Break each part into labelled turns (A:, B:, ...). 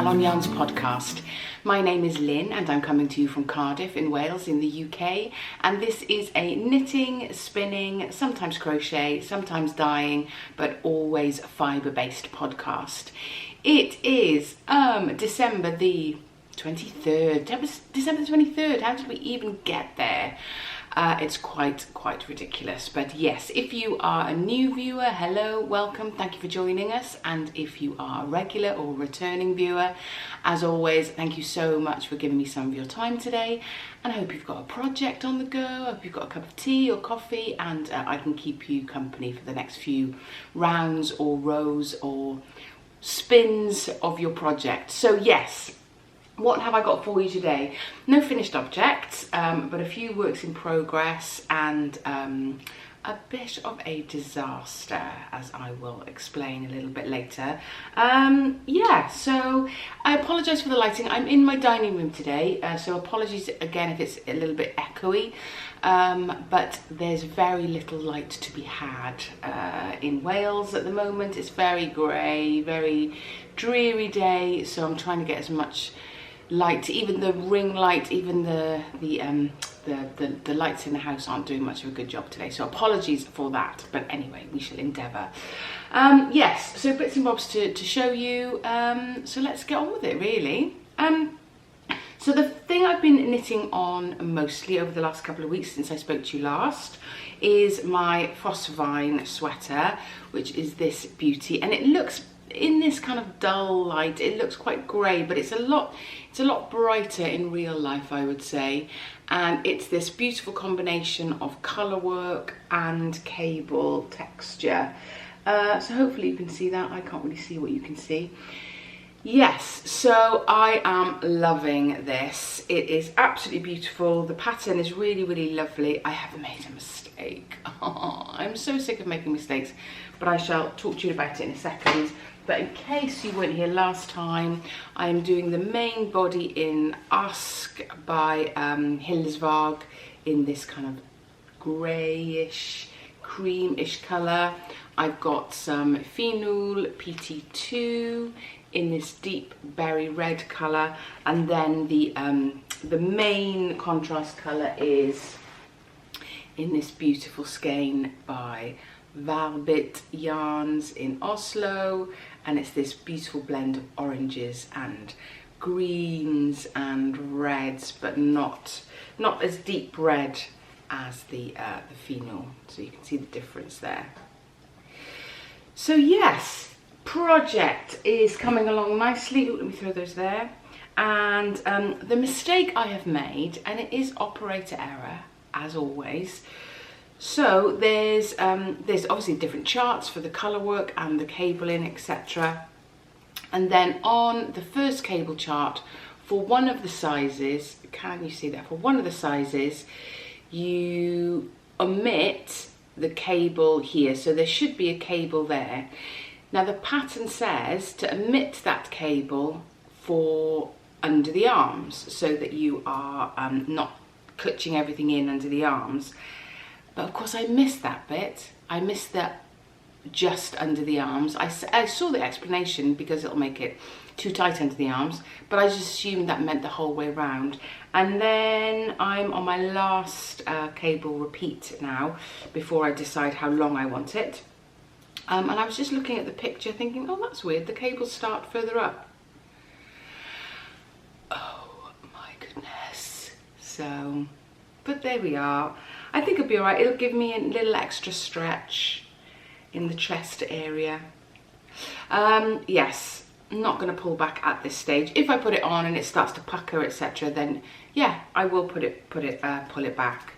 A: Calon Yarns podcast. My name is Lynn and I'm coming to you from Cardiff in Wales in the UK, and this is a knitting, spinning, sometimes crochet, sometimes dyeing, but always fibre-based podcast. It is December the 23rd. December the 23rd. How did we even get there? It's quite ridiculous, but yes, if you are a new viewer, hello, welcome, thank you for joining us, and if you are a regular or returning viewer, as always, thank you so much for giving me some of your time today, and I hope you've got a project on the go, I hope you've got a cup of tea or coffee, and I can keep you company for the next few rounds or rows or spins of your project. So yes, what have I got for you today? No finished objects, but a few works in progress and a bit of a disaster, as I will explain a little bit later. Yeah, so I apologise for the lighting. I'm in my dining room today, so apologies again if it's a little bit echoey, but there's very little light to be had in Wales at the moment. It's very grey, very dreary day, so I'm trying to get as much light, even the ring light, even the lights in the house aren't doing much of a good job today, so apologies for that, but anyway, we shall endeavour. Yes, so bits and bobs to show you, so let's get on with it really. So the thing I've been knitting on mostly over the last couple of weeks since I spoke to you last is my Fossevein Sweater, which is this beauty, and it looks, in this kind of dull light, it looks quite grey, but it's a lot brighter in real life, I would say. And it's this beautiful combination of colour work and cable texture. So hopefully you can see that. I can't really see what you can see. Yes, so I am loving this. It is absolutely beautiful. The pattern is really lovely. I have made a mistake. Oh, I'm so sick of making mistakes, but I shall talk to you about it in a second. But in case you weren't here last time, I am doing the main body in Øst by Hilsvarg in this kind of greyish, creamish colour. I've got some Finool PT2 in this deep berry red colour, and then the main contrast colour is in this beautiful skein by Varbitt Yarns in Oslo, and it's this beautiful blend of oranges and greens and reds, but not as deep red as the Finool, so you can see the difference there. So yes, project is coming along nicely. Let me throw those there. And the mistake I have made, and it is operator error as always. So there's obviously different charts for the colour work and the cabling, etc. And then on the first cable chart, for one of the sizes, can you see that? For one of the sizes, you omit the cable here. So there should be a cable there. Now the pattern says to omit that cable for under the arms, so that you are not clutching everything in under the arms. But of course I missed that bit. I missed that just under the arms. I saw the explanation because it'll make it too tight under the arms, but I just assumed that meant the whole way around. And then I'm on my last cable repeat now before I decide how long I want it. And I was just looking at the picture thinking, oh, that's weird, the cables start further up. Oh my goodness. So, but there we are. I think it'll be all right. It'll give me a little extra stretch in the chest area. Yes, I'm not going to pull back at this stage. If I put it on and it starts to pucker, etc., then yeah, I will pull it back.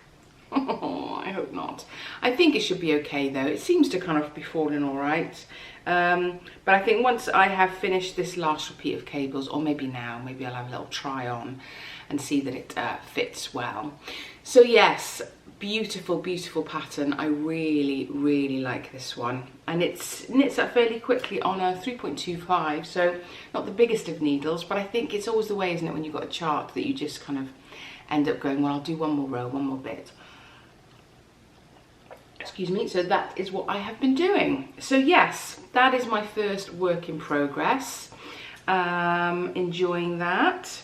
A: I hope not. I think it should be okay though. It seems to kind of be falling all right. But I think once I have finished this last repeat of cables, or maybe now, maybe I'll have a little try on and see that it fits well. So yes, beautiful pattern. I really like this one, and it knits up fairly quickly on a 3.25, so not the biggest of needles, but I think it's always the way, isn't it, when you've got a chart that you just kind of end up going, well, I'll do one more row, one more bit. Excuse me. So that is what I have been doing. So yes, that is my first work in progress. Enjoying that.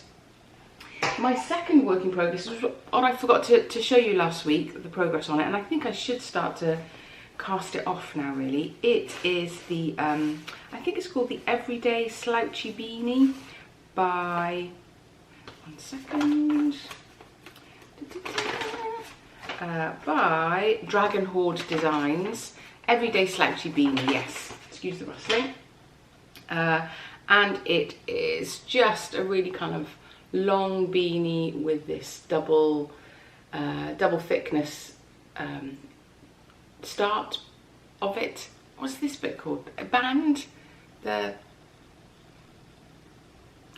A: My second work in progress was what I forgot to show you last week, the progress on it, and I think I should start to cast it off now really. It is the, I think it's called the Everyday Slouchy Beanie by, one second, by Dragon Horde Designs. Everyday Slouchy Beanie, yes, excuse the rustling. And it is just a really kind of long beanie with this double thickness start of it. What's this bit called? A band? The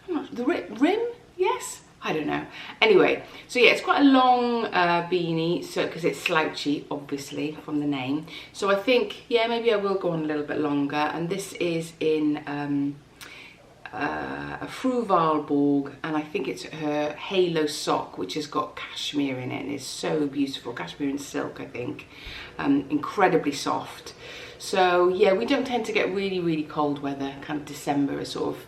A: rim? Yes? I don't know. Anyway, so yeah, it's quite a long beanie, so because it's slouchy, obviously, from the name. So I think, yeah, maybe I will go on a little bit longer. And this is in a Fruvalborg, and I think it's her Halo sock, which has got cashmere in it, and it's so beautiful. Cashmere and silk, I think. Incredibly soft. So yeah, we don't tend to get really cold weather. Kind of December is sort of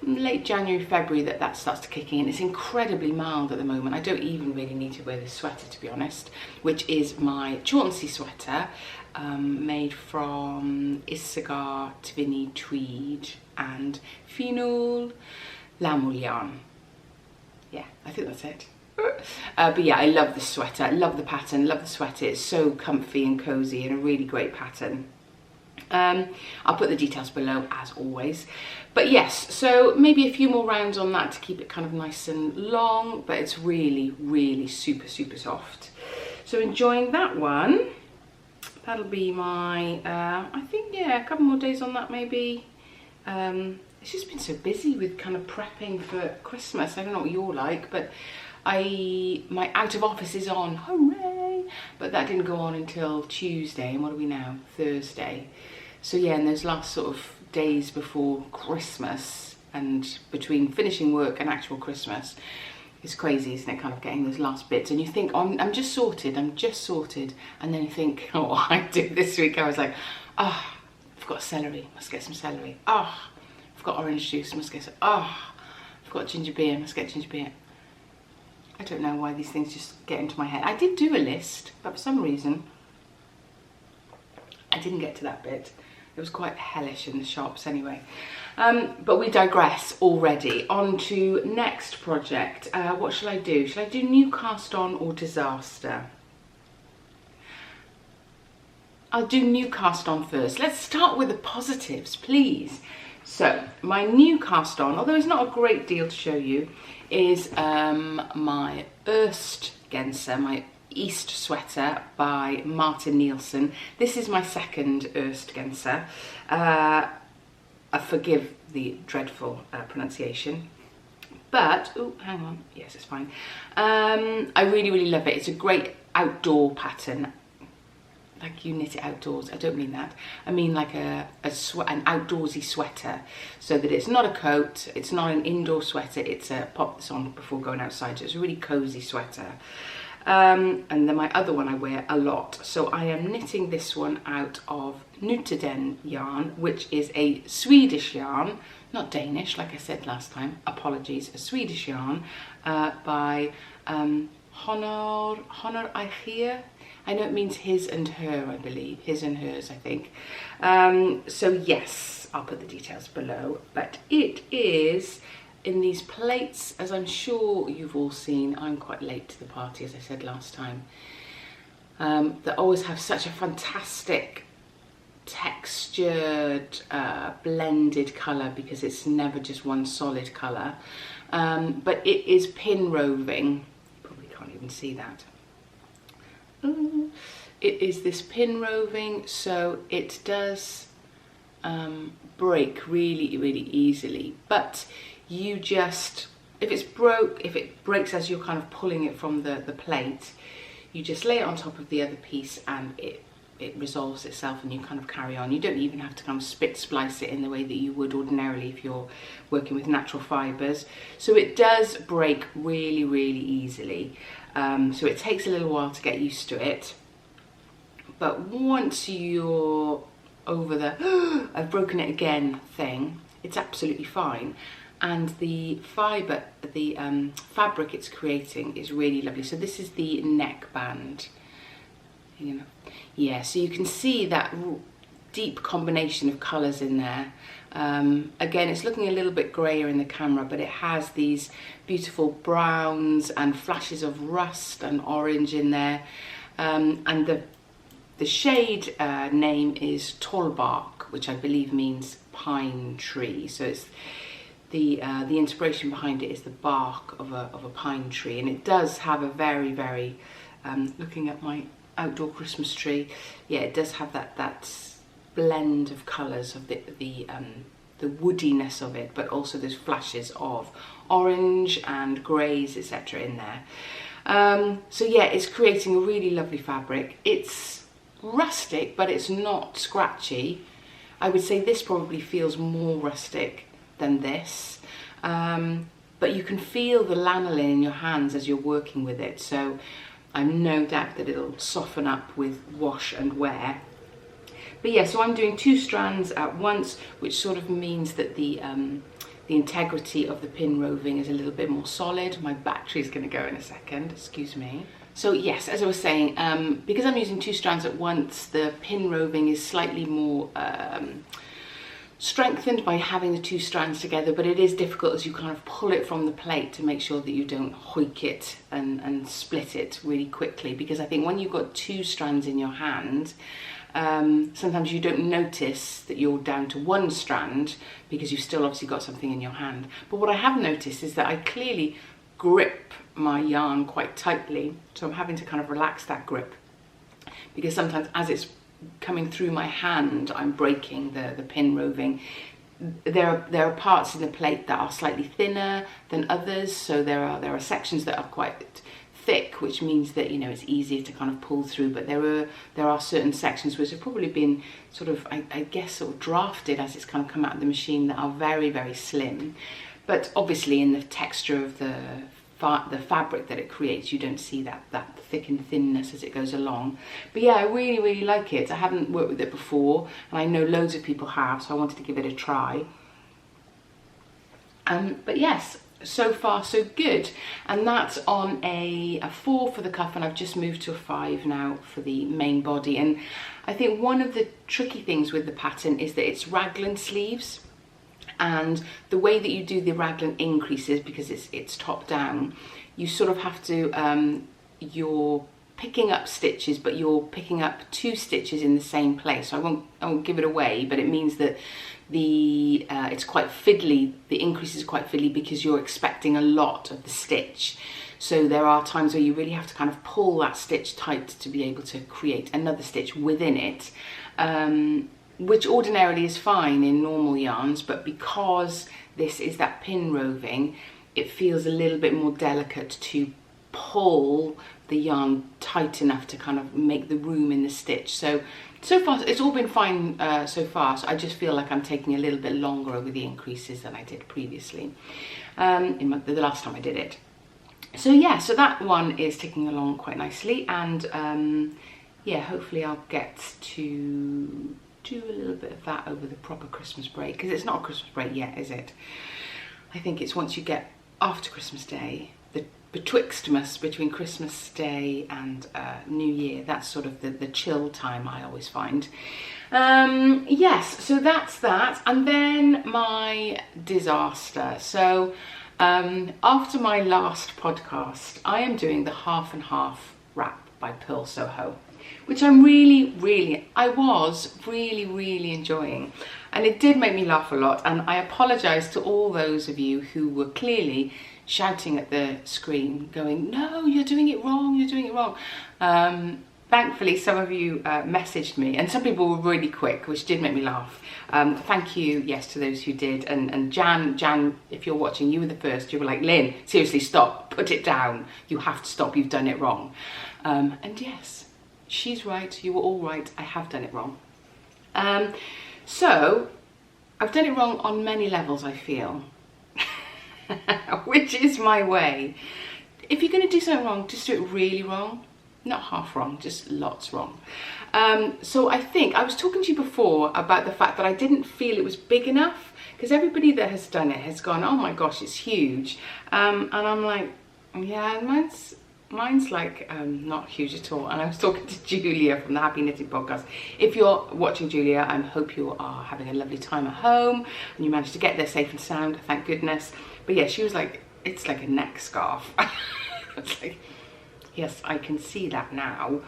A: late January, February that starts to kick in. It's incredibly mild at the moment. I don't even really need to wear this sweater, to be honest, which is my Chauncey sweater, made from Isagar, Tvini tweed and Phenol Lamul yarn. Yeah, I think that's it. But yeah, I love this sweater. I love the pattern, love the sweater. It's so comfy and cozy and a really great pattern. I'll put the details below as always. But yes, so maybe a few more rounds on that to keep it kind of nice and long, but it's really super soft. So enjoying that one. That'll be my, I think, yeah, a couple more days on that maybe. It's just been so busy with kind of prepping for Christmas. I don't know what you're like, but my out of office is on, hooray! But that didn't go on until Tuesday, and what are we now? Thursday. So yeah, in those last sort of days before Christmas and between finishing work and actual Christmas, it's crazy, isn't it, kind of getting those last bits, and you think, oh, I'm just sorted, and then you think, oh, what I did this week, I was like, ah, oh, I've got celery, must get some celery, ah, oh, I've got orange juice, must get some, ah, oh, I've got ginger beer, must get ginger beer. I don't know why these things just get into my head. I did do a list, but for some reason I didn't get to that bit. It was quite hellish in the shops anyway. But we digress already. On to next project. What shall I do? Shall I do new cast on or disaster? I'll do new cast on first. Let's start with the positives, please. So my new cast on, although it's not a great deal to show you, is my Øst Genser, my East sweater by Martin Nielsen. This is my second Øst Genser. I forgive the dreadful pronunciation, but oh, hang on, yes, it's fine. I really love it. It's a great outdoor pattern. Like you knit it outdoors. I don't mean that. I mean like an outdoorsy sweater, so that it's not a coat, it's not an indoor sweater, it's a pop this on before going outside. So it's a really cozy sweater. And then my other one I wear a lot. So I am knitting this one out of Nutiden Yarn, which is a Swedish yarn, not Danish, like I said last time, apologies, a Swedish yarn by Honor Eichier. I know it means his and her, I believe, his and hers, I think. So yes, I'll put the details below, but it is in these plates, as I'm sure you've all seen. I'm quite late to the party, as I said last time, that always have such a fantastic textured, blended colour, because it's never just one solid colour. But it is pin roving. You probably can't even see that. It is this pin roving, so it does break really easily, but you just, if it breaks as you're kind of pulling it from the plate, you just lay it on top of the other piece and it resolves itself, and you kind of carry on. You don't even have to kind of spit splice it in the way that you would ordinarily if you're working with natural fibres. So it does break really easily. So it takes a little while to get used to it, but once you're over the I've broken it again thing, it's absolutely fine. And the fibre, the fabric it's creating is really lovely. So this is the neckband. You know, yeah, so you can see that deep combination of colours in there. Again, it's looking a little bit grayer in the camera, but it has these beautiful browns and flashes of rust and orange in there. And the shade name is Tallbark, which I believe means pine tree. So it's the inspiration behind it is the bark of a pine tree, and it does have a very, very looking at my outdoor Christmas tree, yeah, it does have that blend of colours of the woodiness of it, but also those flashes of orange and greys, etc. in there. So yeah, it's creating a really lovely fabric. It's rustic, but it's not scratchy. I would say this probably feels more rustic than this, but you can feel the lanolin in your hands as you're working with it, so I'm no doubt that it'll soften up with wash and wear. But yeah, so I'm doing 2 strands at once, which sort of means that the integrity of the pin roving is a little bit more solid. My battery's going to go in a second, excuse me. So yes, as I was saying, because I'm using 2 strands at once, the pin roving is slightly more strengthened by having the 2 strands together, but it is difficult as you kind of pull it from the plate to make sure that you don't hoik it and split it really quickly, because I think when you've got 2 strands in your hand, sometimes you don't notice that you're down to 1 strand because you've still obviously got something in your hand. But what I have noticed is that I clearly grip my yarn quite tightly, so I'm having to kind of relax that grip, because sometimes as it's coming through my hand, I'm breaking the pin roving. There are parts in the plate that are slightly thinner than others, so there are sections that are quite thick, which means that, you know, it's easier to kind of pull through, but there are certain sections which have probably been sort of, I guess, sort of drafted as it's kind of come out of the machine, that are very, very slim. But obviously in the texture of the fabric that it creates, you don't see that thick and thinness as it goes along. But yeah, I really, really like it. I haven't worked with it before, and I know loads of people have, so I wanted to give it a try. But yes, so far so good. And that's on a 4 for the cuff, and I've just moved to a 5 now for the main body. And I think one of the tricky things with the pattern is that it's raglan sleeves, and the way that you do the raglan increases, because it's top down, you sort of have to, you're picking up stitches, but you're picking up 2 stitches in the same place. So I won't give it away, but it means that it's quite fiddly, the increase is quite fiddly, because you're expecting a lot of the stitch. So there are times where you really have to kind of pull that stitch tight to be able to create another stitch within it. Which ordinarily is fine in normal yarns, but because this is that pin roving, it feels a little bit more delicate to pull the yarn tight enough to kind of make the room in the stitch. So far it's all been fine so far, so I just feel like I'm taking a little bit longer over the increases than I did previously, the last time I did it. So yeah, so that one is ticking along quite nicely, and yeah, hopefully I'll get to do a little bit of that over the proper Christmas break, because it's not a Christmas break yet, is it? I think it's once you get after Christmas Day, the betwixtmas between Christmas Day and New Year, that's sort of the chill time, I always find. Yes, so that's that. And then my disaster. So after my last podcast, I am doing the Half and Half wrap by Pearl Soho, which I was really enjoying, and it did make me laugh a lot. And I apologise to all those of you who were clearly shouting at the screen going, no, you're doing it wrong, you're doing it wrong. Thankfully some of you messaged me, and some people were really quick, which did make me laugh. Thank you, yes, to those who did. And Jan, if you're watching, you were the first. You were like, Lynn, seriously, stop, put it down, you have to stop, you've done it wrong. And yes, she's right, you were all right, I have done it wrong. So I've done it wrong on many levels, I feel. Which is my way. If you're going to do something wrong, just do it really wrong. not half wrong, just lots wrong. So I think I was talking to you before about the fact that I didn't feel it was big enough, because everybody that has done it has gone, oh my gosh, it's huge. And I'm like, yeah, mine's like not huge at all. And I was talking to Julia from the Happy Knitting podcast. If you're watching, Julia, I hope you are having a lovely time at home and you managed to get there safe and sound, thank goodness. But yeah, she was like, it's like a neck scarf. It's like, yes, I can see that now.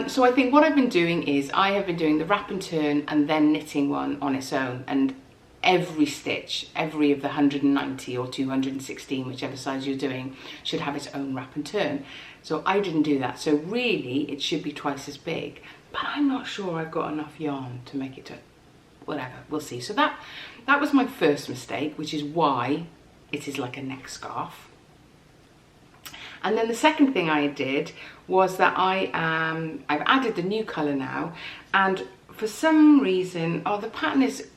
A: So I think what I've been doing is I have been doing the wrap and turn and then knitting one on its own, and every stitch, every of the 190 or 216, whichever size you're doing, should have its own wrap and turn. So I didn't do that. So really it should be twice as big, but I'm not sure I've got enough yarn to make it to whatever, we'll see. So that was my first mistake, which is why it is like a neck scarf. And then the second thing I did was that I've added the new colour now, and for some reason, the pattern is,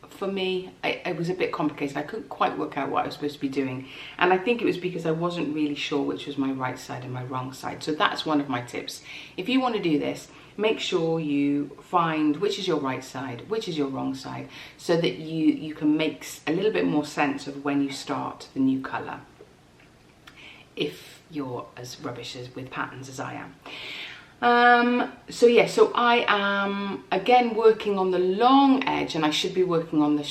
A: for me, it was a bit complicated. I couldn't quite work out what I was supposed to be doing. And I think it was because I wasn't really sure which was my right side and my wrong side. So that's one of my tips. If you want to do this, make sure you find which is your right side, which is your wrong side, so that you can make a little bit more sense of when you start the new colour, if you're as rubbish with patterns as I am. So yeah, so I am again working on the long edge, and I should be working on the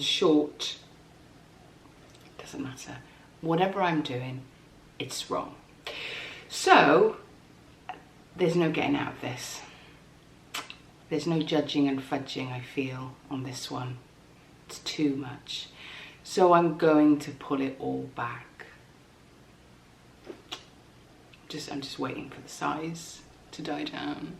A: short. Doesn't matter. Whatever I'm doing, it's wrong. So there's no getting out of this. There's no judging and fudging, I feel, on this one. It's too much. So I'm going to pull it all back. I'm just waiting for the size to die down.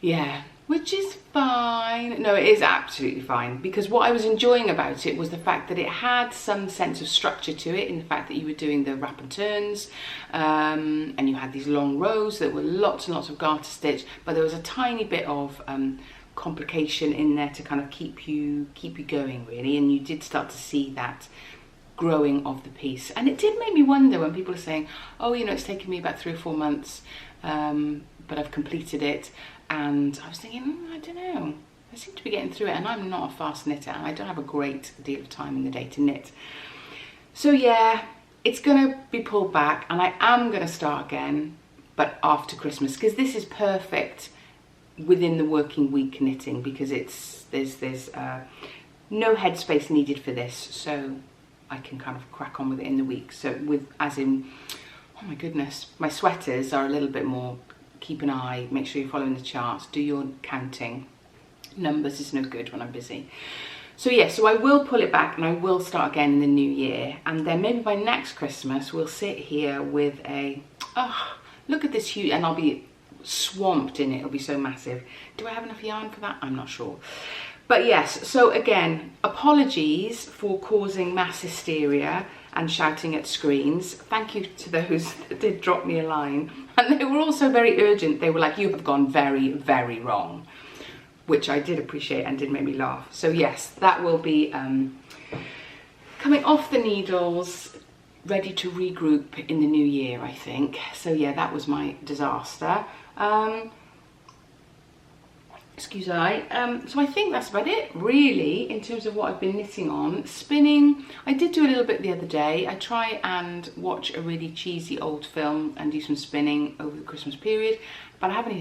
A: Yeah, which is fine. No, it is absolutely fine, because what I was enjoying about it was the fact that it had some sense of structure to it, in the fact that you were doing the wrap and turns, and you had these long rows that were lots and lots of garter stitch, but there was a tiny bit of complication in there to kind of keep you going, really, and you did start to see that growing of the piece. And it did make me wonder when people are saying, oh, you know, it's taken me about 3 or 4 months, but I've completed it. And I was thinking, I don't know, I seem to be getting through it, and I'm not a fast knitter, and I don't have a great deal of time in the day to knit. So yeah, it's gonna be pulled back, and I am gonna start again, but after Christmas, because this is perfect within the working week knitting, because there's no headspace needed for this, so I can kind of crack on with it in the week. So oh my goodness, my sweaters are a little bit more, keep an eye, make sure you're following the charts, do your counting. Numbers is no good when I'm busy. So yeah, so I will pull it back and I will start again in the new year. And then maybe by next Christmas, we'll sit here with look at this huge, and I'll be swamped in it, it'll be so massive. Do I have enough yarn for that? I'm not sure. But yes, so again, apologies for causing mass hysteria and shouting at screens. Thank you to those that did drop me a line. And they were also very urgent. They were like, you have gone very, very wrong, which I did appreciate and did make me laugh. So yes, that will be coming off the needles, ready to regroup in the new year, I think. So yeah, that was my disaster. Excuse me. So I think that's about it, really, in terms of what I've been knitting on. Spinning, I did do a little bit the other day. I try and watch a really cheesy old film and do some spinning over the Christmas period, but I haven't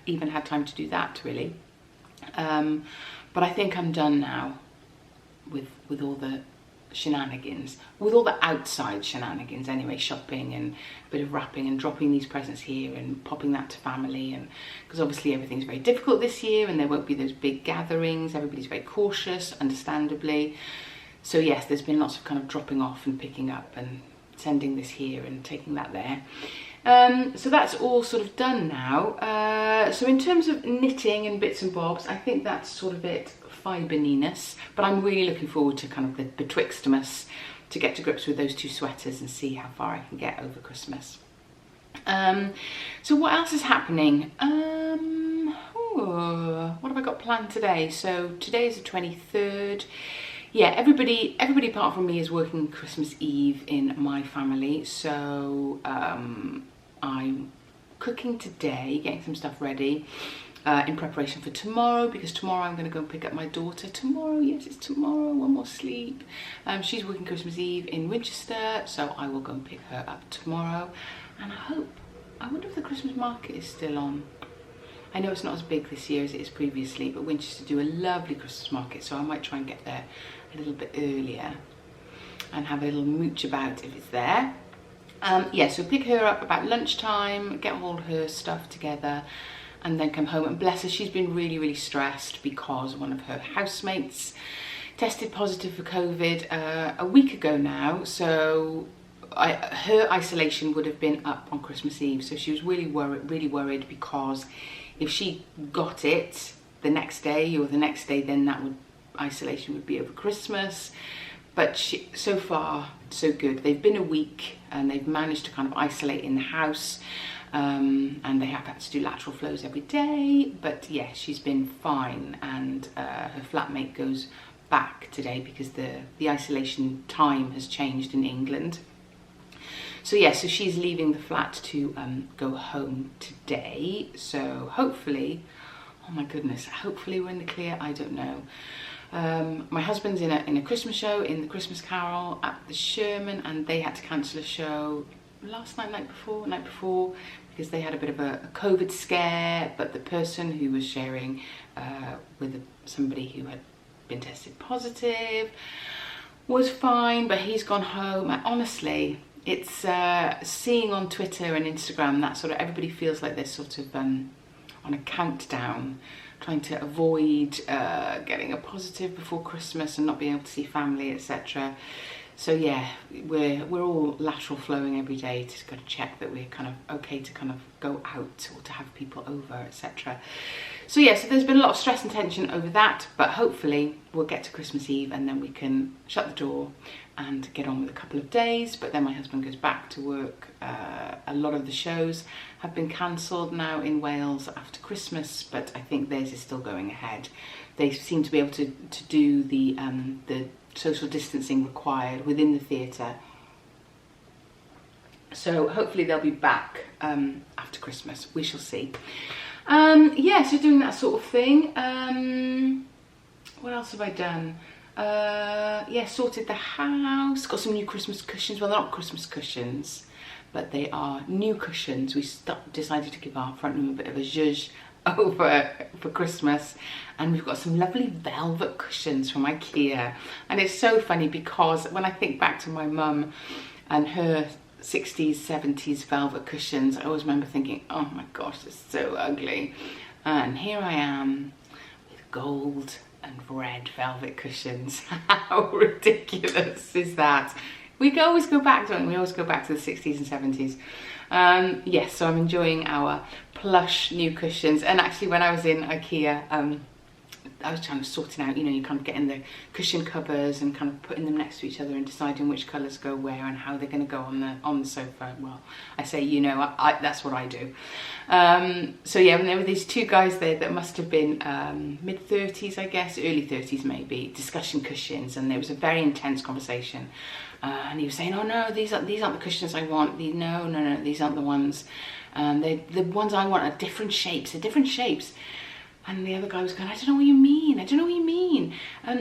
A: even had time to do that, really. But I think I'm done now with all the shenanigans, with all the outside shenanigans anyway, shopping and a bit of wrapping and dropping these presents here and popping that to family, and because obviously everything's very difficult this year and there won't be those big gatherings, everybody's very cautious, understandably. So yes, there's been lots of kind of dropping off and picking up and sending this here and taking that there. So that's all sort of done now. So in terms of knitting and bits and bobs, I think that's sort of it, fibre-niness, but I'm really looking forward to kind of the betwixtmas, to get to grips with those 2 sweaters and see how far I can get over Christmas. So what else is happening? What have I got planned today? So today is the 23rd. yeah, everybody apart from me is working Christmas Eve in my family. So I'm cooking today, getting some stuff ready in preparation for tomorrow, because tomorrow I'm going to go and pick up my daughter. Tomorrow, yes, it's tomorrow, one more sleep. She's working Christmas Eve in Winchester, so I will go and pick her up tomorrow. And I wonder if the Christmas market is still on. I know it's not as big this year as it is previously, but Winchester do a lovely Christmas market, so I might try and get there a little bit earlier and have a little mooch about if it's there. Yeah, so pick her up about lunchtime, get all her stuff together, and then come home. And bless her, she's been really, really stressed because one of her housemates tested positive for COVID a week ago now. So her isolation would have been up on Christmas Eve. So she was really worried because if she got it the next day or the next day, then isolation would be over Christmas. But so far, so good. They've been a week and they've managed to kind of isolate in the house. And they have had to do lateral flows every day, but yeah, she's been fine. And her flatmate goes back today because the isolation time has changed in England. So yeah, so she's leaving the flat to go home today. So hopefully, oh my goodness, hopefully we're in the clear. I don't know. My husband's in a Christmas show in the Christmas Carol at the Sherman, and they had to cancel a show last night, night before, because they had a bit of a COVID scare. But the person who was sharing with somebody who had been tested positive was fine, but he's gone home. And honestly, it's seeing on Twitter and Instagram that sort of everybody feels like they're sort of on a countdown, trying to avoid getting a positive before Christmas and not being able to see family, etc. So yeah, we're all lateral flowing every day to kind of check that we're kind of okay to kind of go out or to have people over, etc. So yeah, so there's been a lot of stress and tension over that, but hopefully we'll get to Christmas Eve and then we can shut the door and get on with a couple of days. But then my husband goes back to work. A lot of the shows have been cancelled now in Wales after Christmas, but I think theirs is still going ahead. They seem to be able to do the social distancing required within the theatre. So hopefully they'll be back after Christmas. We shall see. Yeah, so doing that sort of thing. What else have I done? Yeah, sorted the house, got some new Christmas cushions. Well, they're not Christmas cushions, but they are new cushions. We decided to give our front room a bit of a zhuzh over for Christmas, and we've got some lovely velvet cushions from IKEA. And it's so funny because when I think back to my mum and her 60s, 70s velvet cushions, I always remember thinking, oh my gosh, it's so ugly. And here I am with gold and red velvet cushions. How ridiculous is that? We always go back, don't we? We always go back to the 60s and 70s. Yes, so I'm enjoying our plush new cushions. And actually when I was in IKEA, I was trying to sort it out, you know, you kind of getting the cushion covers and kind of putting them next to each other and deciding which colours go where and how they're going to go on the sofa. Well, I say, you know, that's what I do. So yeah, and there were these two guys there that must have been mid-30s, I guess, early 30s maybe, discussion cushions, and there was a very intense conversation. And he was saying, oh no, these aren't the cushions I want. No, these aren't the ones. The ones I want are different shapes. They're different shapes. And the other guy was going, I don't know what you mean.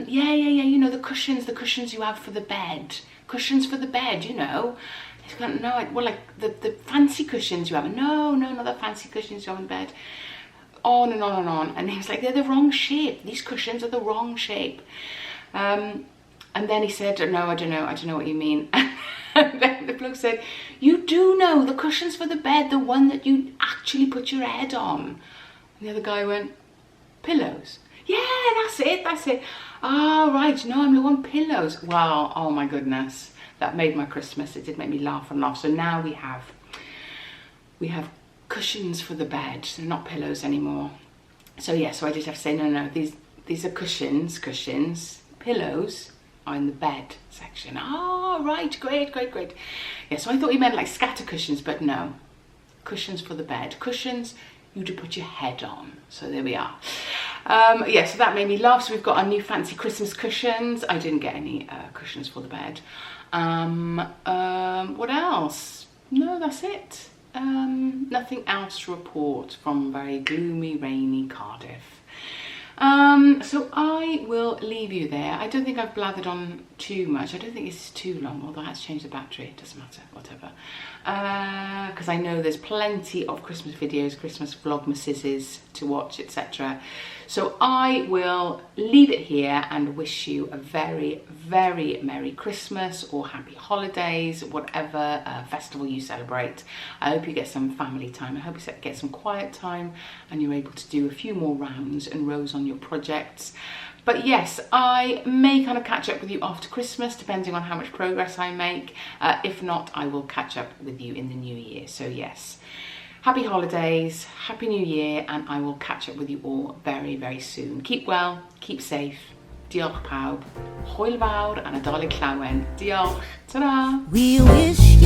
A: Yeah, you know, the cushions you have for the bed. Cushions for the bed, you know. He's going, no, well, like the fancy cushions you have. No, not the fancy cushions you have in bed. On and on and on. And he was like, they're the wrong shape. These cushions are the wrong shape. And then he said, no, I don't know what you mean. And then the bloke said, you do know the cushions for the bed, the one that you actually put your head on. And the other guy went, pillows. Yeah, that's it. Oh, right, no, I'm low on pillows. Wow, oh my goodness. That made my Christmas. It did make me laugh and laugh. So now we have cushions for the bed. They're not pillows anymore. So yeah, so I did have to say, no, these are cushions. Pillows are in the bed section. Oh, right, great. Yeah, so I thought he meant like scatter cushions, but no. Cushions for the bed. Cushions you to put your head on. So there we are. Yeah, so that made me laugh. So we've got our new fancy Christmas cushions. I didn't get any cushions for the bed. What else? No, that's it. Nothing else to report from very gloomy, rainy Cardiff. So I will leave you there. I don't think I've blathered on too much. I don't think it's too long, although I had to change the battery. It doesn't matter, whatever. Because I know there's plenty of Christmas videos, Christmas vlogmases to watch, etc. So I will leave it here and wish you a very, very Merry Christmas or Happy Holidays, whatever festival you celebrate. I hope you get some family time. I hope you get some quiet time and you're able to do a few more rounds and rows on your projects. But yes, I may kind of catch up with you after Christmas, depending on how much progress I make. If not, I will catch up with you in the new year. So yes, happy holidays, happy new year, and I will catch up with you all very, very soon. Keep well, keep safe. Diolch pawb. Hwyl fawr a Nadolig llawen. Diolch. Ta-ra. We wish